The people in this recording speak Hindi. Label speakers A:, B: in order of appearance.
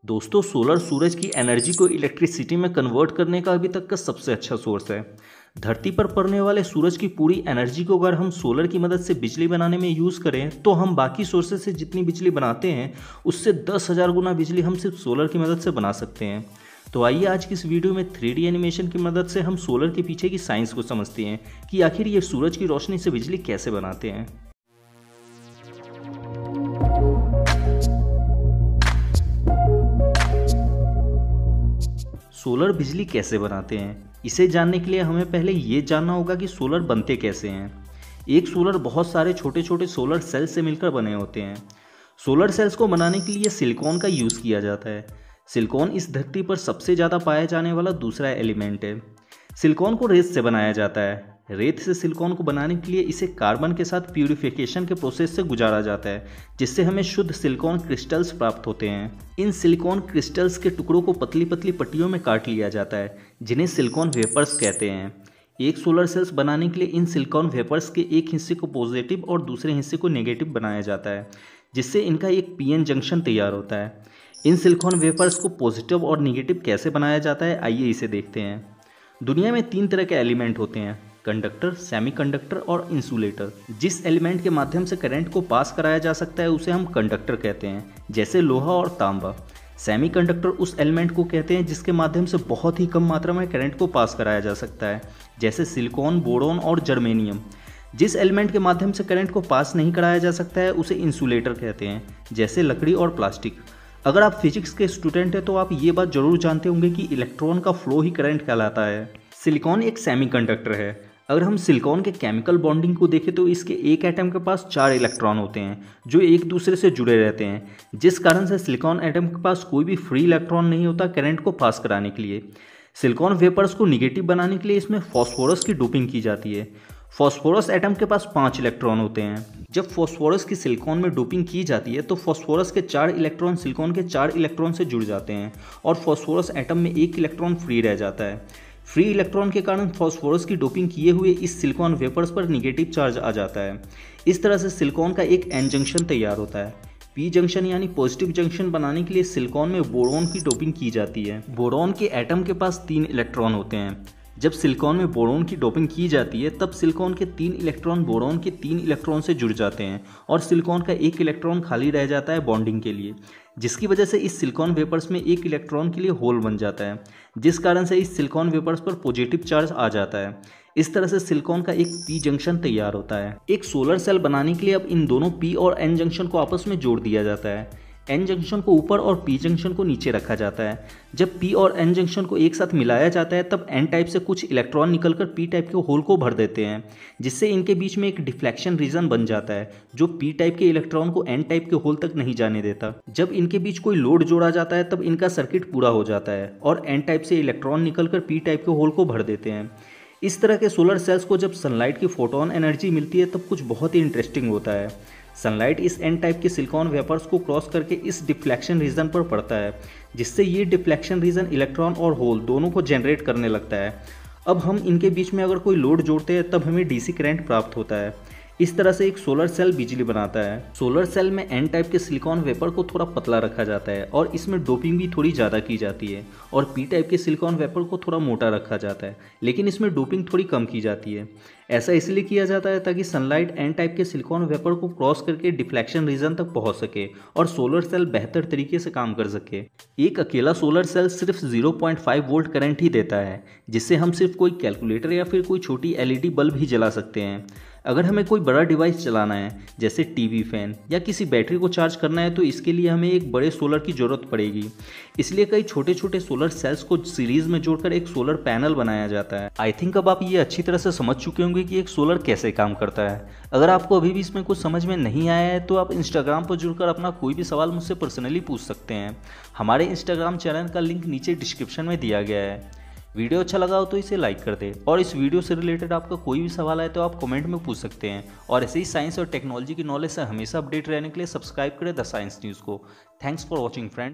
A: दोस्तों सोलर सूरज की एनर्जी को इलेक्ट्रिसिटी में कन्वर्ट करने का अभी तक का सबसे अच्छा सोर्स है। धरती पर पड़ने वाले सूरज की पूरी एनर्जी को अगर हम सोलर की मदद से बिजली बनाने में यूज़ करें तो हम बाकी सोर्सेज से जितनी बिजली बनाते हैं उससे 10,000 गुना बिजली हम सिर्फ सोलर की मदद से बना सकते हैं। तो आइए आज की इस वीडियो में 3D एनिमेशन की मदद से हम सोलर के पीछे की साइंस को समझते हैं कि आखिर ये सूरज की रोशनी से बिजली कैसे बनाते हैं। सोलर बिजली कैसे बनाते हैं, इसे जानने के लिए हमें पहले ये जानना होगा कि सोलर बनते कैसे हैं। एक सोलर बहुत सारे छोटे छोटे सोलर सेल्स से मिलकर बने होते हैं। सोलर सेल्स को बनाने के लिए सिलिकॉन का यूज़ किया जाता है। सिलिकॉन इस धरती पर सबसे ज़्यादा पाया जाने वाला दूसरा एलिमेंट है। सिलिकॉन को रेत से बनाया जाता है। रेत से सिलिकॉन को बनाने के लिए इसे कार्बन के साथ प्यूरिफिकेशन के प्रोसेस से गुजारा जाता है, जिससे हमें शुद्ध सिलिकॉन क्रिस्टल्स प्राप्त होते हैं। इन सिलिकॉन क्रिस्टल्स के टुकड़ों को पतली पतली पट्टियों में काट लिया जाता है, जिन्हें सिलिकॉन वेपर्स कहते हैं। एक सोलर सेल्स बनाने के लिए इन सिलिकॉन वेपर्स के एक हिस्से को पॉजिटिव और दूसरे हिस्से को नेगेटिव बनाया जाता है, जिससे इनका एक पीएन जंक्शन तैयार होता है। इन सिलिकॉन वेपर्स को पॉजिटिव और नेगेटिव कैसे बनाया जाता है, आइए इसे देखते हैं। दुनिया में 3 तरह के एलिमेंट होते हैं: कंडक्टर, सेमीकंडक्टर और इंसुलेटर। जिस एलिमेंट के माध्यम से करंट को पास कराया जा सकता है उसे हम कंडक्टर कहते हैं, जैसे लोहा और तांबा। सेमीकंडक्टर उस एलिमेंट को कहते हैं जिसके माध्यम से बहुत ही कम मात्रा में करंट को पास कराया जा सकता है, जैसे सिलिकॉन, बोरॉन और जर्मेनियम। जिस एलिमेंट के माध्यम से करंट को पास नहीं कराया जा सकता है उसे इंसुलेटर कहते हैं, जैसे लकड़ी और प्लास्टिक। अगर आप फिजिक्स के स्टूडेंट हैं तो आप ये बात जरूर जानते होंगे कि इलेक्ट्रॉन का फ्लो ही करंट कहलाता है। सिलिकॉन एक सेमीकंडक्टर है। अगर हम सिलिकॉन के केमिकल बॉन्डिंग को देखें तो इसके एक एटम के पास 4 इलेक्ट्रॉन होते हैं जो एक दूसरे से जुड़े रहते हैं, जिस कारण से सिलिकॉन एटम के पास कोई भी फ्री इलेक्ट्रॉन नहीं होता करंट को पास कराने के लिए। सिलिकॉन वेपर्स को निगेटिव बनाने के लिए इसमें फॉस्फोरस की डोपिंग की जाती है। फॉस्फोरस एटम के पास 5 इलेक्ट्रॉन होते हैं। जब फॉस्फोरस की सिलिकॉन में डोपिंग की जाती है तो फॉस्फोरस के 4 इलेक्ट्रॉन सिलिकॉन के 4 इलेक्ट्रॉन से जुड़ जाते हैं और फॉस्फोरस एटम में 1 इलेक्ट्रॉन फ्री रह जाता है। फ्री इलेक्ट्रॉन के कारण फॉस्फोरस की डोपिंग किए हुए इस सिलिकॉन वेपर्स पर निगेटिव चार्ज आ जाता है। इस तरह से सिलिकॉन का एक एन जंक्शन तैयार होता है। पी जंक्शन यानी पॉजिटिव जंक्शन बनाने के लिए सिलिकॉन में बोरॉन की डोपिंग की जाती है। बोरॉन के एटम के पास 3 इलेक्ट्रॉन होते हैं। जब सिलिकॉन में बोरॉन की डोपिंग की जाती है तब सिलिकॉन के 3 इलेक्ट्रॉन बोरॉन के 3 इलेक्ट्रॉन से जुड़ जाते हैं और सिलिकॉन का 1 इलेक्ट्रॉन खाली रह जाता है बॉन्डिंग के लिए, जिसकी वजह से इस सिलिकॉन वेपर्स में 1 इलेक्ट्रॉन के लिए होल बन जाता है, जिस कारण से इस सिलिकॉन वेपर्स पर पॉजिटिव चार्ज आ जाता है। इस तरह से सिलिकॉन का एक पी जंक्शन तैयार होता है। एक सोलर सेल बनाने के लिए अब इन दोनों पी और एन जंक्शन को आपस में जोड़ दिया जाता है। एन जंक्शन को ऊपर और पी जंक्शन को नीचे रखा जाता है। जब पी और एन जंक्शन को एक साथ मिलाया जाता है तब एन टाइप से कुछ इलेक्ट्रॉन निकलकर पी टाइप के होल को भर देते हैं, जिससे इनके बीच में एक डिफ्लेक्शन रीजन बन जाता है जो पी टाइप के इलेक्ट्रॉन को एन टाइप के होल तक नहीं जाने देता। जब इनके बीच कोई लोड जोड़ा जाता है तब इनका सर्किट पूरा हो जाता है और एन टाइप से इलेक्ट्रॉन निकलकर पी टाइप के होल को भर देते हैं। इस तरह के सोलर सेल्स को जब सनलाइट की फोटोन एनर्जी मिलती है तब कुछ बहुत ही इंटरेस्टिंग होता है। सनलाइट इस एन टाइप के सिलिकॉन वेपर्स को क्रॉस करके इस डिफ्लेक्शन रीजन पर पड़ता है, जिससे ये डिफ्लेक्शन रीजन इलेक्ट्रॉन और होल दोनों को जनरेट करने लगता है। अब हम इनके बीच में अगर कोई लोड जोड़ते हैं तब हमें डीसी करंट प्राप्त होता है। इस तरह से एक सोलर सेल बिजली बनाता है। सोलर सेल में एन टाइप के सिलिकॉन वेपर को थोड़ा पतला रखा जाता है और इसमें डोपिंग भी थोड़ी ज़्यादा की जाती है, और पी टाइप के सिलिकॉन वेपर को थोड़ा मोटा रखा जाता है, लेकिन इसमें डोपिंग थोड़ी कम की जाती है। ऐसा इसलिए किया जाता है ताकि सनलाइट एन टाइप के सिलिकॉन वेपर को क्रॉस करके डिफ्लेक्शन रीजन तक पहुंच सके और सोलर सेल बेहतर तरीके से काम कर सके। एक अकेला सोलर सेल सिर्फ 0.5 वोल्ट करंट ही देता है, जिससे हम सिर्फ कोई कैलकुलेटर या फिर कोई छोटी एलईडी बल्ब ही जला सकते हैं। अगर हमें कोई बड़ा डिवाइस चलाना है जैसे टीवी, फैन या किसी बैटरी को चार्ज करना है तो इसके लिए हमें एक बड़े सोलर की ज़रूरत पड़ेगी। इसलिए कई छोटे छोटे सोलर सेल्स को सीरीज में जोड़कर एक सोलर पैनल बनाया जाता है। आई थिंक अब आप ये अच्छी तरह से समझ चुके होंगे कि एक सोलर कैसे काम करता है। अगर आपको अभी भी इसमें कुछ समझ में नहीं आया है तो आप इंस्टाग्राम पर जुड़कर अपना कोई भी सवाल मुझसे पर्सनली पूछ सकते हैं। हमारे इंस्टाग्राम चैनल का लिंक नीचे डिस्क्रिप्शन में दिया गया है। वीडियो अच्छा लगा हो तो इसे लाइक कर दे, और इस वीडियो से रिलेटेड आपका कोई भी सवाल आए तो आप कमेंट में पूछ सकते हैं। और ऐसे ही साइंस और टेक्नोलॉजी की नॉलेज से हमेशा अपडेट रहने के लिए सब्सक्राइब करें द साइंस न्यूज़ को। Thanks for watching friends.